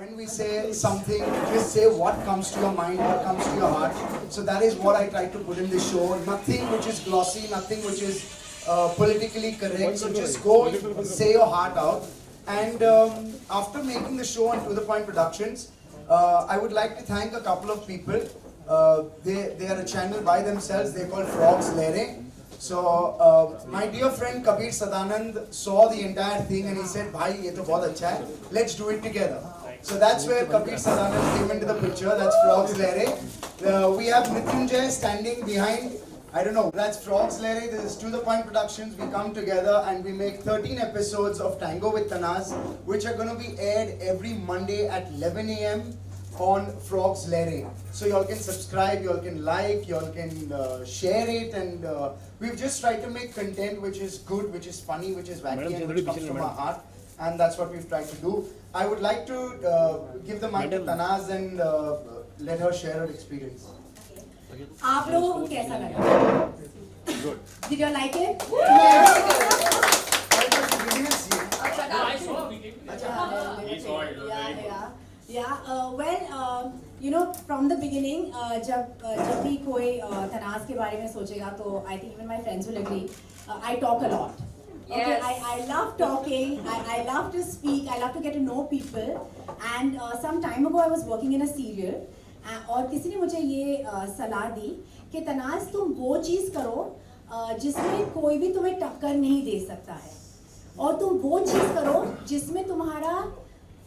when we say something, just say what comes to your mind, what comes to your heart. So that is what I try to put in the show. Nothing which is glossy, nothing which is politically correct. So just go, say your heart out. And after making the show on To The Point Productions, I would like to thank a couple of people. They are a channel by themselves. They're called Frogs Lere. So my dear friend Kabir Sadanand saw the entire thing and he said, "Bhai, ye to bahut acha hai. Let's do it together." So that's where Kabir Sadanand came into the picture. That's Frogs Lere. We have Mrityunjay standing behind. I don't know. That's Frogs Lere. This is To The Point Productions. We come together and we make 13 episodes of Tango with Tanaz, which are going to be aired every Monday at 11 a.m. on Frogs Lere. So y'all can subscribe, y'all can like, y'all can share it, and we've just tried to make content which is good, which is funny, which is wacky, and which comes from our heart, and that's what we've tried to do. I would like to give the mic to Tanaz and let her share her experience. आप लोगों को कैसा लगा? Good. Did you like it? You know, from the beginning, जब भी कोई तनाज़ के बारे में सोचेगा तो I think even my friends will agree. I talk a lot. Okay, Yes. I love talking. I love to speak. I love to get to know people. And some time ago, I was working in a serial. और किसी ने मुझे ये सलाह दी कि तनाज़ तुम वो चीज़ करो जिसमें कोई भी तुम्हें टक्कर नहीं दे सकता है, और तुम वो चीज़ करो जिसमें तुम्हारा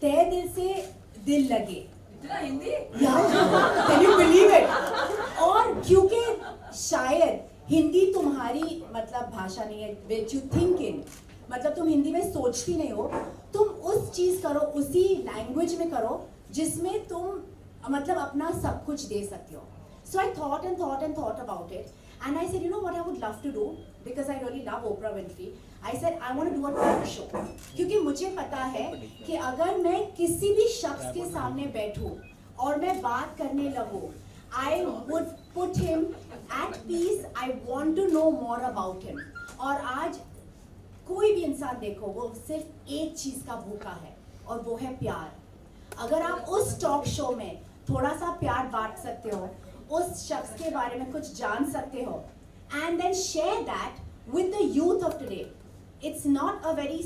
तहे दिल से दिल लगे. Hindi? Can you believe it? और क्योंकि शायद हिंदी तुम्हारी मतलब भाषा नहीं है, which you think in, मतलब तुम हिंदी में सोचती नहीं हो, तुम उस चीज़ करो, उसी लैंग्वेज में करो जिसमें तुम मतलब अपना सब कुछ दे सकते हो. So I thought and thought and thought about it, and I said, you know what I would love to do, because I really love Oprah Winfrey. I said I want to do a talk show, क्योंकि मुझे पता है कि अगर मैं किसी भी शख्स के सामने बैठूं और मैं बात करने लगूं, I would put him at peace. I want to know more about him. और आज कोई भी इंसान देखो, वो सिर्फ एक चीज का भूखा है, और वो है प्यार. अगर आप उस टॉक शो में थोड़ा सा प्यार बांट सकते हो, उस शख्स के बारे में कुछ जान सकते हो, and then share that with the youth of today. It's not a very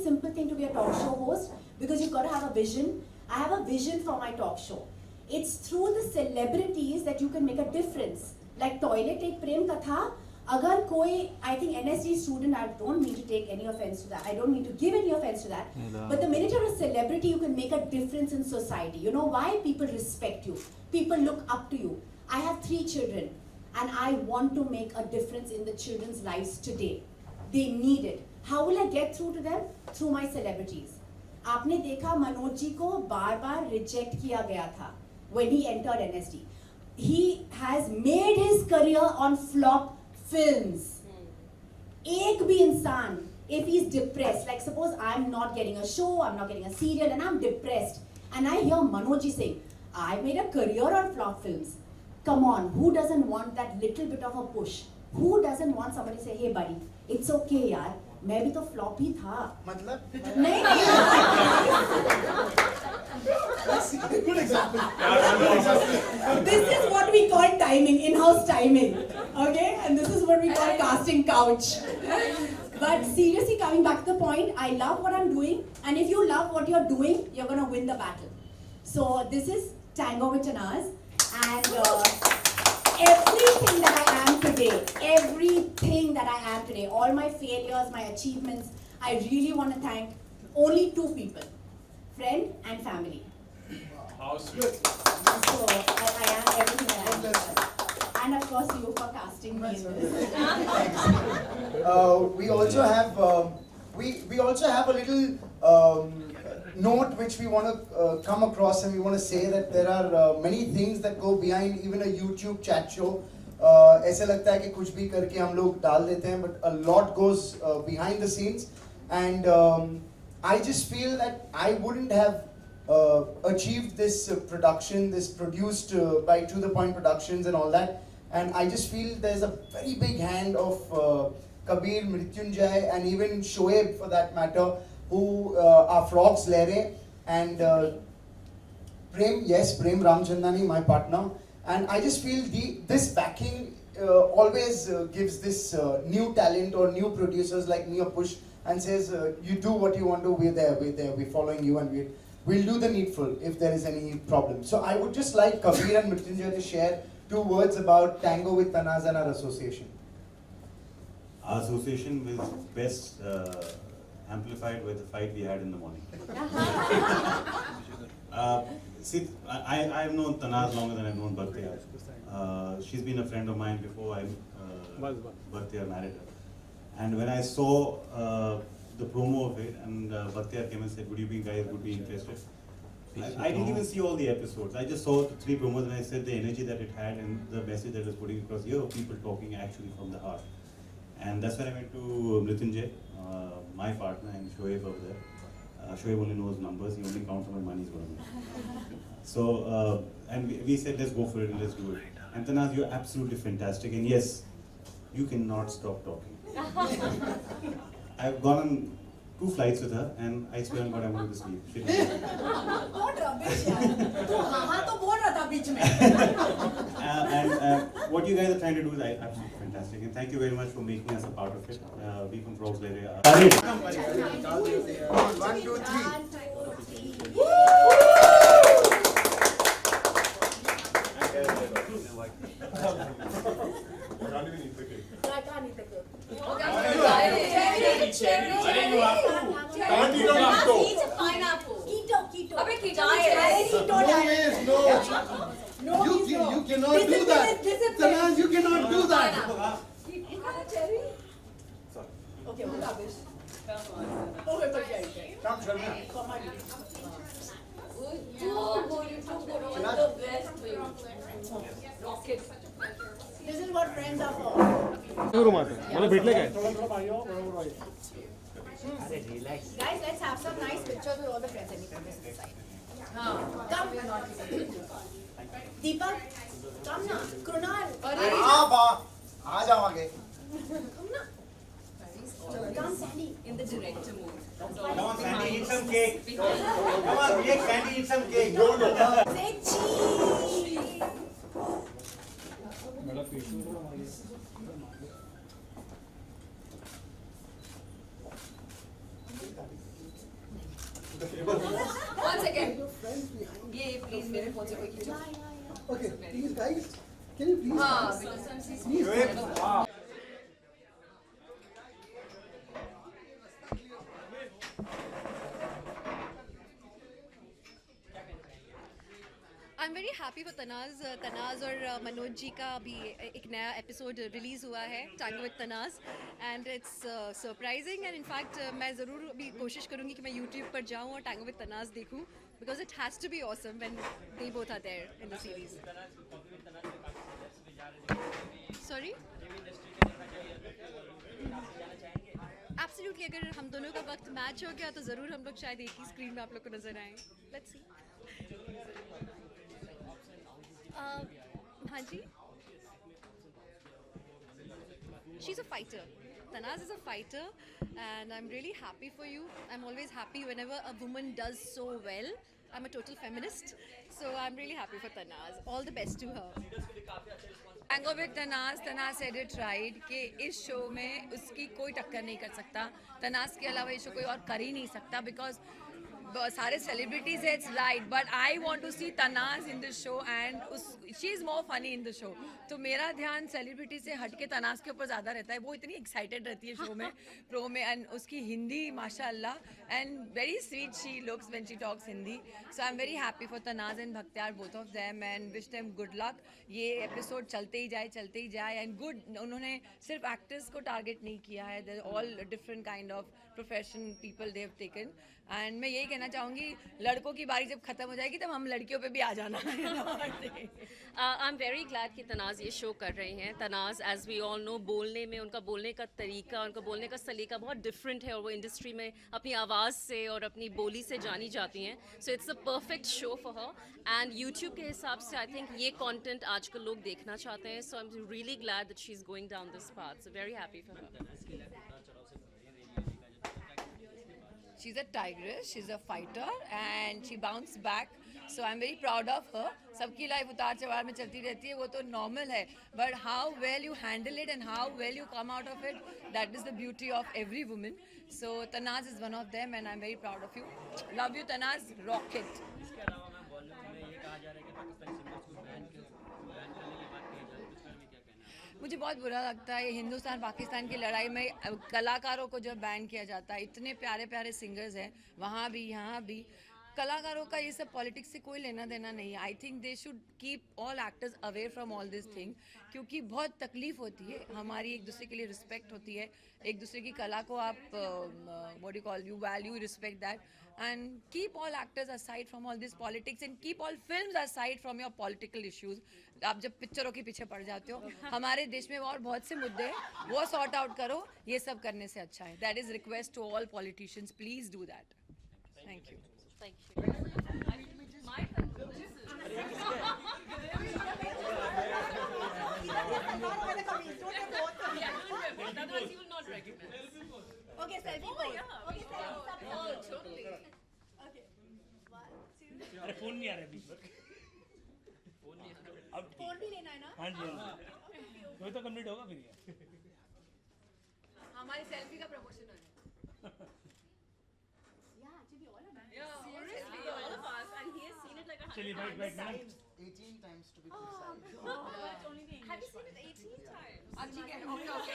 simple thing to be a talk show host, because you've got to have a vision. I have a vision for my talk show. It's through the celebrities that you can make a difference. Like Toilet Ek Prem Katha, अगर कोई, I think NSD student, I don't mean to take any offense to that. I don't mean to give any offense to that. But the minute you're a celebrity, you can make a difference in society. You know why? People respect you. People look up to you. I have 3 children, and I want to make a difference in the children's lives today. They need it. How will I get through to them? Through my celebrities. आपने देखा मनोज जी को बार-बार reject किया गया था when he entered NSD. He has made his career on flop films. एक भी इंसान, if he's depressed, like suppose I'm not getting a show, I'm not getting a serial, and I'm depressed, and I hear Manoj ji saying, I made a career on flop films. Come on, who doesn't want that little bit of a push? Who doesn't want somebody to say, hey buddy, it's okay यार, मैं भी तो flop ही था. मतलब? नहीं. Good example. This is what we call timing, in-house timing, okay? And this is what we call casting couch. But seriously, coming back to the point, I love what I'm doing, and if you love what you're doing, you're gonna win the battle. So this is Tango with Tanaz, and everything that I am today, all my failures, my achievements, I really want to thank only 2 people, friend and family. How sweet. So I am everything that I am. And of course you for casting me in this. We also have a little note which we want to come across, and we want to say that there are many things that go behind even a YouTube chat show. ऐसे लगता है कि कुछ भी करके हम लोग डाल देते हैं, but a lot goes behind the scenes, and I just feel that I wouldn't have achieved this production, this produced by To The Point Productions and all that, and I just feel there's a very big hand of Kabir, Mrityunjay, and even Shoaib for that matter, who are Frogs Lere, And Prem, yes, Prem Ramchandani, my partner, and I just feel this backing always gives this new talent or new producers like me a push and says, you do what you want to, we're there, we're following you, and we'll do the needful if there is any problem. So I would just like Kabir and Mrityunjay to share 2 words about Tango with Tanaz and our association. Our association was best amplified by the fight we had in the morning. See, I've known Tanaz longer than I've known Bhaktiyar. She's been a friend of mine before Bhaktiyar married her. And when I saw the promo of it, and Bhaktiyar came and said, would you guys be interested? I didn't even see all the episodes. I just saw the 3 promos and I said the energy that it had and the message that it was putting across here of people talking actually from the heart. And that's when I went to Mrityunjay, my partner, and Shoaib over there. Shoaib only knows numbers, he only counts how much money he's going to make. So, and we said, let's go for it and let's do it. And Tanaz, you're absolutely fantastic. And yes, you cannot stop talking. I've gone on 2 flights with her and I swear on God I'm going to sleep. बहुत rubbish यार. तू हाँ तो बोल रहा था बीच में. And what you guys are trying to do is absolutely fantastic. And thank you very much for making us a part of it. We from Frogs area. 1, 2, 3. No, you cannot do that. Tanaz, you cannot do that. Okay, what rubbish? Okay, Come, Sharma. This is what friends are for. मला भेटले काय Guys, let's have some nice pictures with all the friends. Come. Deepak, come na. Krunal. हाँ बा आ जाओ आगे. Come na. Come, Sandy. In the director mode. Come on, Sandy, eat some cake. Come on, make Sandy eat some cake. Say cheese. One second. ये please मेरे phone से कोई खींचो. Okay, please guys, can you please? हाँ, because she's I'm very happy for Tanaz और मनोज जी का भी एक नया एपिसोड रिलीज़ हुआ है Tango with Tanaz and it's surprising and in fact मैं ज़रूर भी कोशिश करूँगी कि मैं यूट्यूब पर जाऊँ और टैंगो विद तनाज़ देखूँ because it has to be awesome when they both are there in the series. Sorry absolutely अगर हम दोनों का वक्त मैच हो गया तो ज़रूर हम लोग शायद एक ही स्क्रीन में आप लोग को नजर आए. Let's see. हाँ जी. She's a fighter. Tanaz is a fighter and I'm really happy for you. I'm always happy whenever a woman does so well. I'm a total feminist, so I'm really happy for Tanaz. All the best to her. Tango with Tanaz said it right कि इस show में उसकी कोई टक्कर नहीं कर सकता. तनाज के अलावा ये शो कोई और कर ही नहीं सकता because सारे सेलिब्रिटीज है, it's right, but I want to see Tanaz in the show and she is more funny in the show. तो मेरा ध्यान सेलिब्रिटी से हट के तनाज के ऊपर ज़्यादा रहता है. वो इतनी एक्साइटेड रहती है शो में, प्रो में, एंड उसकी हिंदी माशाल्लाह and very sweet she looks when she talks Hindi. So I am very happy for Tanaz and Bakhtiyar, both of them, and wish them good luck. ये एपिसोड चलते ही जाए एंड गुड. उन्होंने सिर्फ एक्टर्स को टारगेट नहीं किया है, they all different kind of profession people they have taken. And मैं यही कहना चाहूँगी, लड़कों की बारी जब खत्म हो जाएगी तब हम लड़कियों पे भी आ जाना है. आई एम वेरी ग्लैड कि तनाज़ ये शो कर रहे हैं. तनाज़ एज वी ऑल नो बोलने में, उनका बोलने का तरीका, उनका बोलने का सलीका बहुत डिफरेंट है और वो इंडस्ट्री में अपनी आवाज़ से और अपनी बोली से जानी जाती हैं. So it's a perfect show for her and YouTube के हिसाब से आई थिंक ये कंटेंट आजकल लोग देखना चाहते हैं. So I am really glad that she is going down this path. So very happy for her. she's a tigress, she's a fighter, and she bounced back. So I'm very proud of her. सबकी life उतार चढ़ाव में चलती रहती है, वो तो normal है. But how well you handle it and how well you come out of it, that is the beauty of every woman. So Tanaz is one of them, and I'm very proud of you. Love you, Tanaz. Rock it. इसके अलावा मैं बॉलीवुड में ये कहा जा रहा है कि पाकिस्तानी सिंगर्स को बैन करने की बात कही जा रही है, इस बारे में क्या कहना है? मुझे बहुत बुरा लगता है हिंदुस्तान पाकिस्तान की लड़ाई में कलाकारों को जब बैन किया जाता है. इतने प्यारे प्यारे सिंगर्स हैं वहाँ भी यहाँ भी. कलाकारों का ये सब पॉलिटिक्स से कोई लेना देना नहीं है. I think they should keep all actors away from all this thing, क्योंकि बहुत तकलीफ होती है. हमारी एक दूसरे के लिए रिस्पेक्ट होती है, एक दूसरे की कला को आप what you call, you value, respect that, and keep all actors aside from all this politics and keep all films aside from your political issues. आप जब पिक्चरों के पीछे पड़ जाते हो, हमारे देश में और बहुत से मुद्दे हैं, वो सॉर्ट आउट करो. ये सब करने से अच्छा है. That is request to all politicians, please do that. Thank you. Thank you. My conclusion. Otherwise, you will not recognize. Okay, selfie pose. Okay, selfie. Oh, totally. Okay. 1, 2. अरे फोन नहीं आ रहा अभी. अब फोन भी लेना है ना? हाँ जी, वही तो कंप्लीट होगा फिर ये. हमारी सेल्फी का प्रमोशन है. Yeah, actually all of us. Yeah, seriously, all of us, and he has seen it like 100 चलिए times. बैठ madam. 18 times to be precise. Only the Have you seen it 18 times? ठीक है. Okay okay.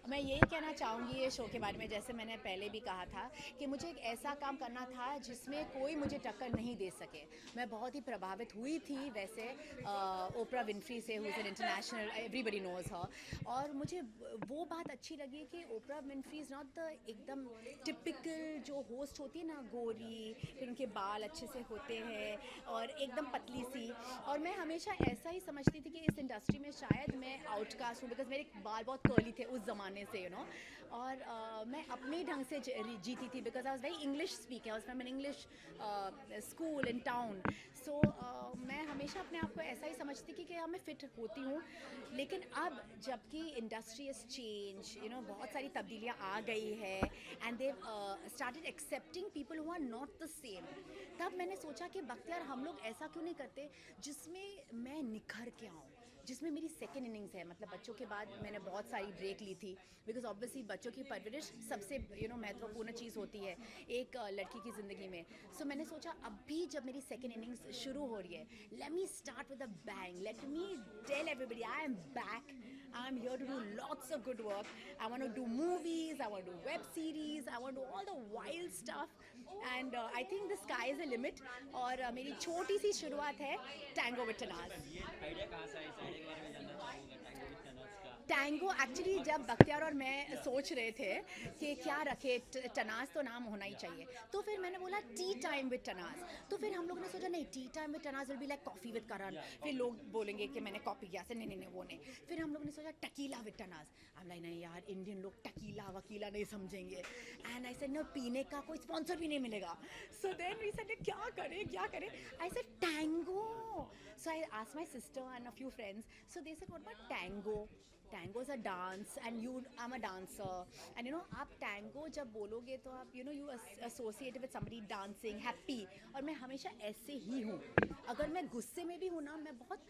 मैं यही कहना चाहूँगी ये show के बारे में, जैसे मैंने पहले भी कहा था कि मुझे एक ऐसा काम करना था जिसमें कोई मुझे टक्कर नहीं दे सके. मैं बहुत ही प्रभावित हुई थी वैसे ओपरा विनफ्री से, who is an international, everybody knows her. और मुझे वो बात अच्छी लगी कि Oprah Winfrey is not the एकदम टिपिकल जो होस्ट होती है ना, गोरी, फिर उनके बाल अच्छे से होते हैं और एकदम पतली सी. और मैं हमेशा ऐसा ही समझती थी कि इस इंडस्ट्री में शायद मैं आउटकास्ट हूँ, बिकॉज मेरे बाल बहुत कर्ली थे उस ज़माने से, यू नो. और मैं अपने ढंग से जीती थी because I was very English speaker, I was from an English school in town. So मैं हमेशा अपने आप को ऐसा ही समझती कि हाँ मैं फिट होती हूँ. लेकिन अब जबकि industry is change, you know, बहुत सारी तब्दीलियाँ आ गई है and they started accepting people who are not the same. तब मैंने सोचा कि बख्तियार हम लोग ऐसा क्यों नहीं करते जिसमें मैं निखर के आऊँ, जिसमें मेरी सेकेंड इनिंग्स है. मतलब बच्चों के बाद मैंने बहुत सारी ब्रेक ली थी बिकॉज ऑब्वियसली बच्चों की परवरिश सबसे महत्वपूर्ण चीज़ होती है एक लड़की की ज़िंदगी में. सो मैंने सोचा अभी जब मेरी सेकेंड इनिंग्स शुरू हो रही है, let me start with a bang, let me tell everybody I am back. I am here to do lots of good work. I want to do movies, I want to do web series, I want to do all the wild stuff. And I think the sky is the limit. और मेरी छोटी सी शुरुआत है Tango with तनाज़. ये idea कहाँ से आई? इस idea के बारे में जानना चाहूँगा, टैंगो विद तनाज़ का. टैंगो एक्चुअली जब बख्तियार और मैं सोच रहे थे कि क्या रखे, तनाज़ तो नाम होना ही चाहिए. तो फिर मैंने बोला टी टाइम विद तनाज़. तो फिर हम लोगों ने सोचा नहीं, tea time with Tanaz will be like coffee with Karan. फिर लोग बोलेंगे कि मैंने कॉपी किया से, नहीं वो नहीं. फिर हम लोगों ने सोचा टकीला विद तनाज़. हम लाइक नहीं यार, इंडियन लोग टकीला वकीला नहीं समझेंगे. एंड आई सेड नो, पीने का कोई स्पॉन्सर भी नहीं मिलेगा. सो देन वी सेड क्या करें. I said tango. So I asked my sister and a few friends. So they said what about tango. Tango is a dance and I am a dancer and you no, आप tango जब बोलोगे तो आप you associate with somebody dancing happy. और मैं हमेशा ऐसे ही हूँ. अगर मैं गुस्से में भी हूँ ना, मैं बहुत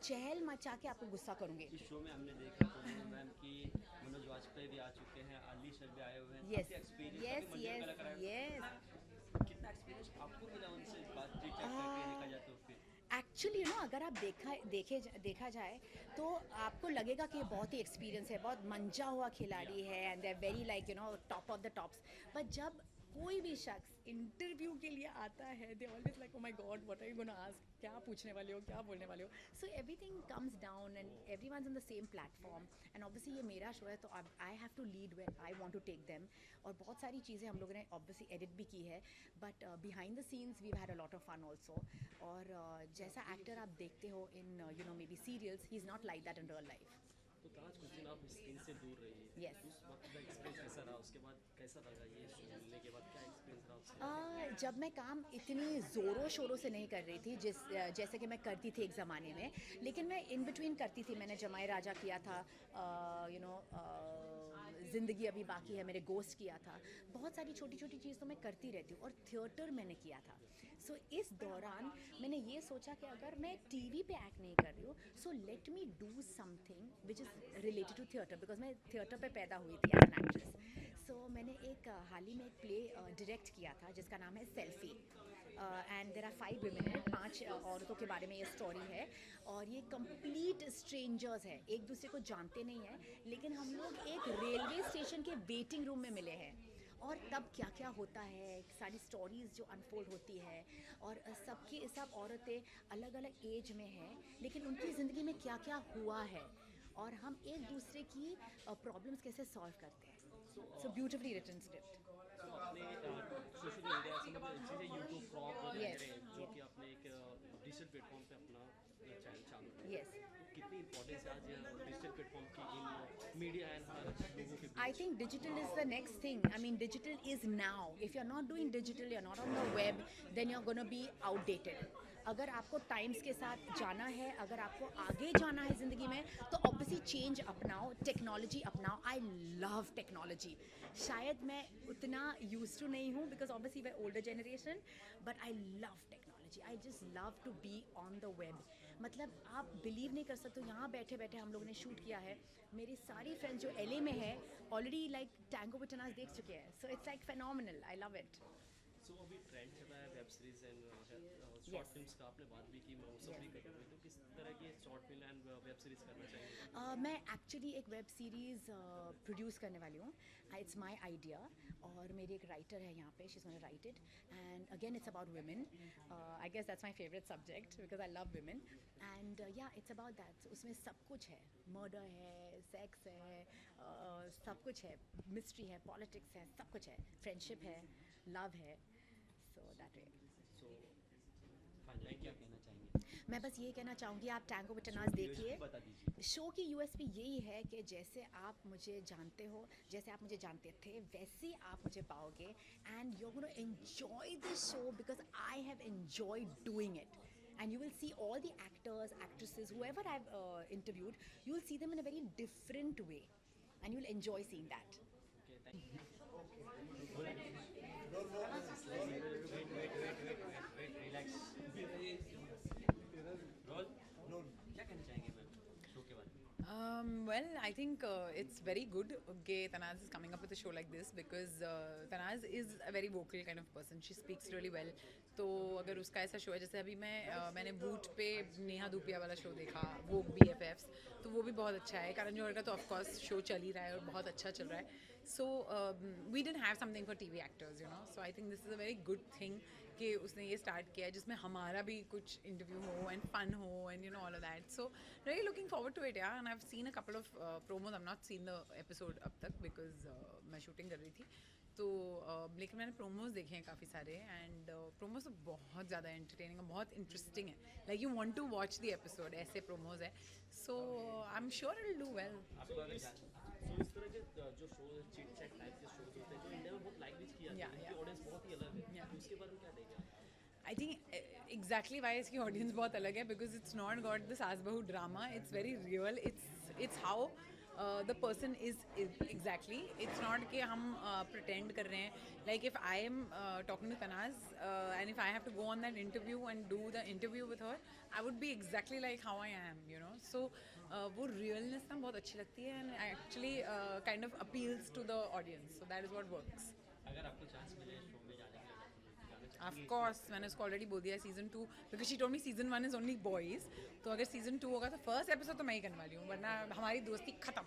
चहल मचा के आपको गुस्सा करूँगी. इस शो में हमने देखा पूनम मैम की, मनोज वाजपेयी भी आ चुके हैं, अली सर भी आए हुए हैं. यस आपके experience, यस काफी मजे यस कलाकार आए. यस. कितना एक्सपीरियंस आपको मिला उनसे बातचीत करके, देखा जाए तो फिर? एक्चुअली यू नो, अगर आप देखा जाए तो आपको लगेगा कि ये बहुत ही एक्सपीरियंस है, बहुत मंजा हुआ खिलाड़ी है and they are very like you know top of the tops. But जब कोई भी शख्स इंटरव्यू के लिए आता है, they always like oh my god what are you gonna ask, क्या पूछने वाले हो, क्या बोलने वाले हो. So everything comes down and everyone's on the same platform. And obviously ये मेरा शो है तो I have to lead where I want to take them. और बहुत सारी चीज़ें हम लोगों ने ऑब्वियसली एडिट भी की है, but behind the scenes we had a lot of fun also. और जैसा एक्टर आप देखते हो in you know maybe serials, he is not like that in real life. तो तनाज कुछ दिन आप स्क्रीन से दूर रही Yes. उस वक्त का एक्सपीरियंस कैसा रहा, उसके बाद कैसा लगा ये शो मिलने के बाद, क्या एक्सपीरियंस रहा उसके? जब मैं काम इतनी ज़ोरों शोरों से नहीं कर रही थी जैसे कि मैं करती थी एक ज़माने में, लेकिन मैं इन बिटवीन करती थी। मैंने जमाई राजा किया था, ज़िंदगी अभी बाकी है, मेरे गोस्ट किया था, बहुत सारी छोटी छोटी चीज़ तो मैं करती रहती हूँ, और थिएटर मैंने किया था। सो इस दौरान मैंने ये सोचा कि अगर मैं टीवी पे एक्ट नहीं कर रही हूँ, so let me do something which is related to theatre, because मैं थिएटर पे पैदा हुई थी एज एन एक्ट्रेस। सो मैंने एक हाल ही में एक प्ले डायरेक्ट किया था जिसका नाम है selfie, and there are 5 women है, 5 औरतों के बारे में ये स्टोरी है, और ये कंप्लीट स्ट्रेंजर्स है, एक दूसरे को जानते नहीं हैं, लेकिन हम लोग एक रेलवे स्टेशन के वेटिंग रूम में मिले हैं, और तब क्या क्या होता है, सारी स्टोरीज़ जो अनफोल्ड होती है, और सब औरतें अलग अलग एज में हैं, लेकिन उनकी ज़िंदगी में क्या क्या हुआ है, और हम एक दूसरे की प्रॉब्लम्स कैसे सॉल्व करते हैं। So beautifully written script. तो आपने सोशल मीडिया से मतलब चीज़ें यूट्यूब फ्रॉग Yes. वगैरह जो कि आपने एक डिजिटल प्लेटफॉर्म पे अपना चैनल चालू किया, Yes. तो कितनी इंपॉर्टेंस है आज डिजिटल प्लेटफॉर्म की इन मीडिया एंड लोगों के I think digital is the next thing. I mean, digital is now. If you're not doing digital, you're not on the web, then you're going to be outdated. अगर आपको times के साथ जाना है, अगर आपको आगे जाना है ज़िंदगी में, तो ऑब्वियसली चेंज अपनाओ, टेक्नोलॉजी अपनाओ। I love technology. शायद मैं उतना यूज टू नहीं हूँ because obviously we older generation, but I love technology. I just love to be on the web. मतलब आप बिलीव नहीं कर सकते हो, यहाँ बैठे बैठे हम लोगों ने शूट किया है। मेरी सारी फ्रेंड्स जो LA में है already like Tango with Tanaz देख चुके हैं। So it's like phenomenal. I love it. So अभी ट्रेंड चल रहा है web series and short films का, आपने बात भी की, मैं वो सब भी कर रही हूँ, तो किस तरह की short film and web series करना चाहिए? मैं एक्चुअली एक वेब सीरीज़ प्रोड्यूस करने वाली हूँ। इट्स माई आइडिया, और मेरी एक राइटर है यहाँ पे, she is gonna write it, and again it's about women. I guess that's my favourite subject because I love women, and yeah it's about that. उसमें सब कुछ है, मर्डर है, सेक्स है, सब कुछ है, मिस्ट्री है, पॉलिटिक्स है, सब कुछ है, फ्रेंडशिप है, लव है। So that way. So finally क्या कहना चाहेंगे? मैं बस ये कहना चाहूँगी, आप टैंगो विद तनाज़ देखिए। बता दीजिए। शो की USP यही है कि जैसे आप मुझे जानते हो, जैसे आप मुझे जानते थे, वैसे आप मुझे पाओगे, and you are gonna enjoy this show because I have enjoyed doing it, and you will see all the actors, actresses, whoever I've interviewed, you will see them in a very different way, and you will enjoy seeing that. Okay, thank you. Wait, relax. Role क्या कहना चाहेंगे ma'am show के बारे में? Well, I think it's very good that Tanaz is coming up with a show like this because Tanaz is a very vocal kind of person. She speaks really well. तो अगर उसका ऐसा show है, जैसे अभी मैंने बूट पे नेहा धूपिया वाला शो देखा, वो BFFs, तो वो भी बहुत अच्छा है। करण जौहर का तो ऑफकोर्स शो चल ही रहा है और बहुत अच्छा चल रहा है। So we didn't have something for TV actors, you know, so I think this is a very good thing कि उसने ये स्टार्ट किया है जिसमें हमारा भी कुछ इंटरव्यू हो एंड फन हो and you know all of that. So really looking forward to it यार, and I have seen a couple of promos. I have not seen the episode अब तक बिकॉज मैं शूटिंग कर रही थी, तो लेकिन मैंने प्रोमोज देखे हैं काफ़ी सारे, एंड प्रोमोज तो बहुत ज़्यादा एंटरटेनिंग और बहुत इंटरेस्टिंग है। Like you want to watch the episode, ऐसे प्रोमोज है। So I am sure it will do well. आपको अगर सो इस तरह के जो शो चिट चैट टाइप के शोज होते हैं जो इंडिया में बहुत लाइक भी किया जाता है, उनकी ऑडियंस बहुत ही अलग है, तो उसके बारे में क्या देंगे? आई थिंक एग्जैक्टली वाई इसकी ऑडियंस बहुत अलग है, because it's not got the saas bahu drama, it's very real, it's how the person is exactly. It's not कि हम प्रटेंड कर रहे हैं। Like if I am talking to Tanaz and if I have to go on that interview and do the interview with her, I would be exactly like how I am, you know. सो वो realness ना बहुत अच्छी लगती है, and actually kind of appeals to the audience, so that is what works. अगर आपको chance मिले show में जाने के लिए, Of course, मैंने उसको ऑलरेडी बोल दिया season 2, because she told me season 1 is only boys. तो अगर सीजन 2 होगा तो फर्स्ट एपिसोड तो मैं ही करने वाली हूँ, वरना हमारी दोस्ती खत्म।